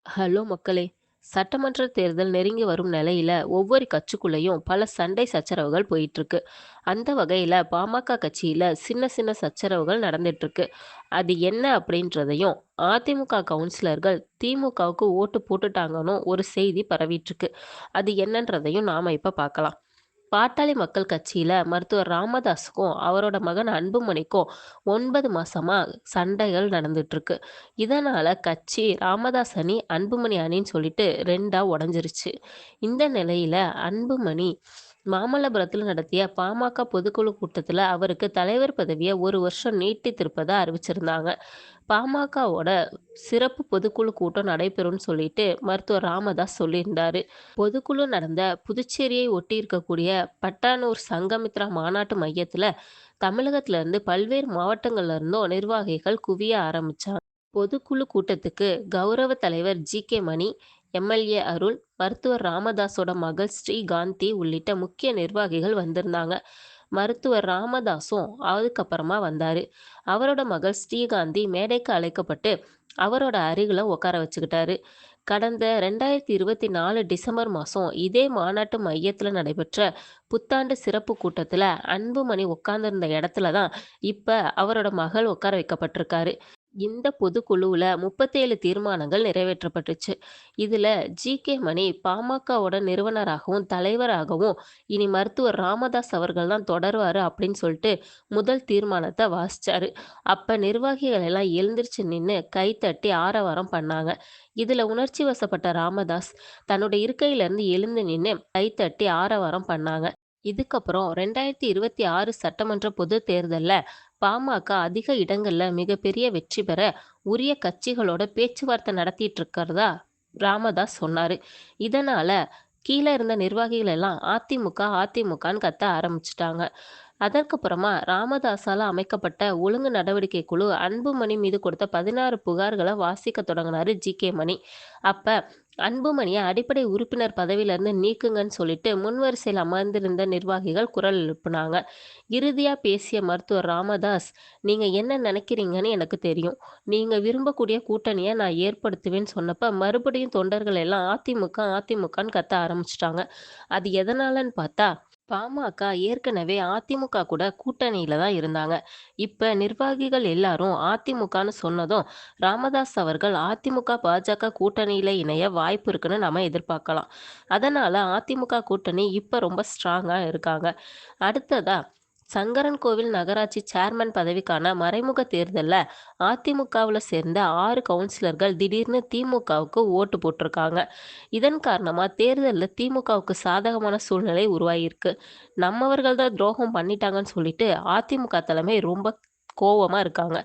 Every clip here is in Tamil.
ஹலோ மக்களே! சட்டமன்ற தேர்தல் நெருங்கி வரும் நிலையில ஒவ்வொரு கட்சிக்குள்ளேயும் பல சண்டை சச்சரவுகள் போயிட்டுருக்கு. அந்த வகையில பாமக கட்சியில சின்ன சின்ன சச்சரவுகள் நடந்துட்டுருக்கு. அது என்ன அப்படின்றதையும் அதிமுக கவுன்சிலர்கள் திமுகவுக்கு ஓட்டு போட்டுட்டாங்கன்னு ஒரு செய்தி பரவிட்டுருக்கு. அது என்னன்றதையும் நாம இப்ப பார்க்கலாம். பாட்டாளி மக்கள் கட்சியில மருத்துவர் ராமதாஸுக்கும் அவரோட மகன் அன்புமணிக்கும் 9 மாசமா சண்டைகள் நடந்துட்டு இருக்கு. இதனால கட்சி ராமதாஸ் அணி, அன்புமணி அணின்னு சொல்லிட்டு 2ஆ உடைஞ்சிருச்சு. இந்த நிலையில அன்புமணி மாமல்லபுரத்தில் நடத்திய பாமக பொதுக்குழு கூட்டத்தில் அவருக்கு தலைவர் பதவியை 1 வருஷம் நீட்டித்திருப்பதா அறிவிச்சிருந்தாங்க. பாமகவோட சிறப்பு பொதுக்குழு கூட்டம் நடைபெறும்னு சொல்லிட்டு மருத்துவர் ராமதாஸ் சொல்லியிருந்தாரு. பொதுக்குழு நடந்த புதுச்சேரியை ஒட்டி இருக்கக்கூடிய பட்டானூர் சங்கமித்ரா மாநாட்டு மையத்துல தமிழகத்துல இருந்து பல்வேறு மாவட்டங்கள்ல இருந்தும் நிர்வாகிகள் குவிய ஆரம்பிச்சாங்க. பொதுக்குழு கூட்டத்துக்கு கௌரவ தலைவர் ஜி.கே. மணி, எம்.எல்.ஏ. அருள், மருத்துவர் ராமதாஸோட மகள் ஸ்ரீகாந்தி உள்ளிட்ட முக்கிய நிர்வாகிகள் வந்திருந்தாங்க. மருத்துவர் ராமதாஸும் அதுக்கப்புறமா வந்தாரு. அவரோட மகள் ஸ்ரீகாந்தி மேடைக்கு அழைக்கப்பட்டு அவரோட அருகில உட்கார வச்சுக்கிட்டாரு. கடந்த 2024 டிசம்பர் மாதம் இதே மாநாட்டு மையத்தில் நடைபெற்ற புத்தாண்டு சிறப்பு கூட்டத்தில் அன்புமணி உட்கார்ந்திருந்த இடத்துல தான் இப்போ அவரோட மகள் உட்கார வைக்கப்பட்டிருக்காரு. இந்த பொதுக்குழுவில் 37 தீர்மானங்கள் நிறைவேற்றப்பட்டுச்சு. இதில் ஜி.கே. மணி பாமகவோட நிறுவனராகவும் தலைவராகவும் இனி மருத்துவர் ராமதாஸ் அவர்கள் தான் தொடருவார் அப்படின்னு சொல்லிட்டு முதல் தீர்மானத்தை வாசிச்சாரு. அப்போ நிர்வாகிகள் எல்லாம் எழுந்திருச்சு நின்று கைத்தட்டி ஆரவாரம் பண்ணாங்க. இதில் உணர்ச்சி வசப்பட்ட ராமதாஸ் தன்னோட இருக்கையிலேருந்து எழுந்து நின்று கைத்தட்டி ஆரவாரம் பண்ணாங்க. இதுக்கப்புறம் 2026 சட்டமன்ற பொது தேர்தலில் பாமக அதிக இடங்கள்ல மிகப்பெரிய வெற்றி பெற உரிய கட்சிகளோட பேச்சுவார்த்தை நடத்திட்டு இருக்கிறதா ராமதாஸ் சொன்னாரு. இதனால கீழே இருந்த நிர்வாகிகள் எல்லாம் அதிமுக அதிமுகன்னு கத்த ஆரம்பிச்சிட்டாங்க. அதற்கப்புறமா ராமதாஸால அமைக்கப்பட்ட ஒழுங்கு நடவடிக்கை குழு அன்புமணி மீது கொடுத்த 16 புகார்களை வாசிக்க தொடங்கினாரு ஜி.கே. மணி. அப்ப அன்புமணியை அடிப்படை உறுப்பினர் பதவியிலிருந்து நீக்குங்கன்னு சொல்லிட்டு முன்வரிசையில் அமர்ந்திருந்த நிர்வாகிகள் குரல் எழுப்புனாங்க. இறுதியா பேசிய மருத்துவர் ராமதாஸ், நீங்க என்ன நினைக்கிறீங்கன்னு எனக்கு தெரியும். நீங்க விரும்பக்கூடிய கூட்டணியை நான் ஏற்படுத்துவேன்னு சொன்னப்ப மறுபடியும் தொண்டர்கள் எல்லாம் அதிமுக அதிமுகன்னு கத்த ஆரம்பிச்சிட்டாங்க. அது எதனாலன்னு பார்த்தா பாமக ஏற்கனவே அதிமுக கூட கூட்டணியில தான் இருந்தாங்க. இப்ப நிர்வாகிகள் எல்லாரும் அதிமுகன்னு சொன்னதும் ராமதாஸ் அவர்கள் அதிமுக பாஜக கூட்டணியில இணைய வாய்ப்பு இருக்குன்னு நம்ம எதிர்பார்க்கலாம். அதனால அதிமுக கூட்டணி இப்ப ரொம்ப ஸ்ட்ராங்கா இருக்காங்க. அடுத்ததா சங்கரன்கோவில் நகராட்சி சேர்மன் பதவிக்கான மறைமுக தேர்தலில் அதிமுகவில் சேர்ந்த 6 கவுன்சிலர்கள் திடீர்னு திமுகவுக்கு ஓட்டு போட்டிருக்காங்க. இதன் காரணமாக தேர்தலில் திமுகவுக்கு சாதகமான சூழ்நிலை உருவாகியிருக்கு. நம்மவர்கள் தான் துரோகம் பண்ணிட்டாங்கன்னு சொல்லிட்டு அதிமுக தலைமை ரொம்ப கோவமா இருக்காங்க.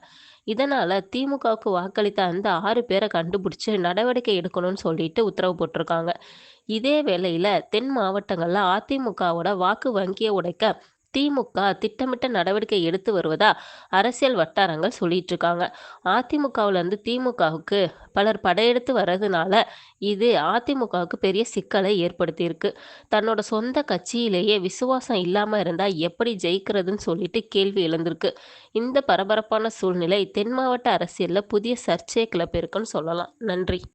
இதனால திமுகவுக்கு வாக்களித்த அந்த 6 பேரை கண்டுபிடிச்சு நடவடிக்கை எடுக்கணும்னு சொல்லிட்டு உத்தரவு போட்டிருக்காங்க. இதே வேளையில தென் மாவட்டங்கள்ல அதிமுகவோட வாக்கு வங்கியை உடைக்க திமுக திட்டமிட்ட நடவடிக்கை எடுத்து வருவதா அரசியல் வட்டாரங்கள் சொல்லிட்டு இருக்காங்க. அதிமுகவுல இருந்து திமுகவுக்கு பலர் படையெடுத்து வர்றதுனால இது அதிமுகவுக்கு பெரிய சிக்கலை ஏற்படுத்தியிருக்கு. தன்னோட சொந்த கட்சியிலேயே விசுவாசம் இல்லாம இருந்தா எப்படி ஜெயிக்கிறதுன்னு சொல்லிட்டு கேள்வி எழுந்திருக்கு. இந்த பரபரப்பான சூழ்நிலை தென் மாவட்ட அரசியல்ல புதிய சர்ச்சையை கிளப்பியிருக்குன்னு சொல்லலாம். நன்றி.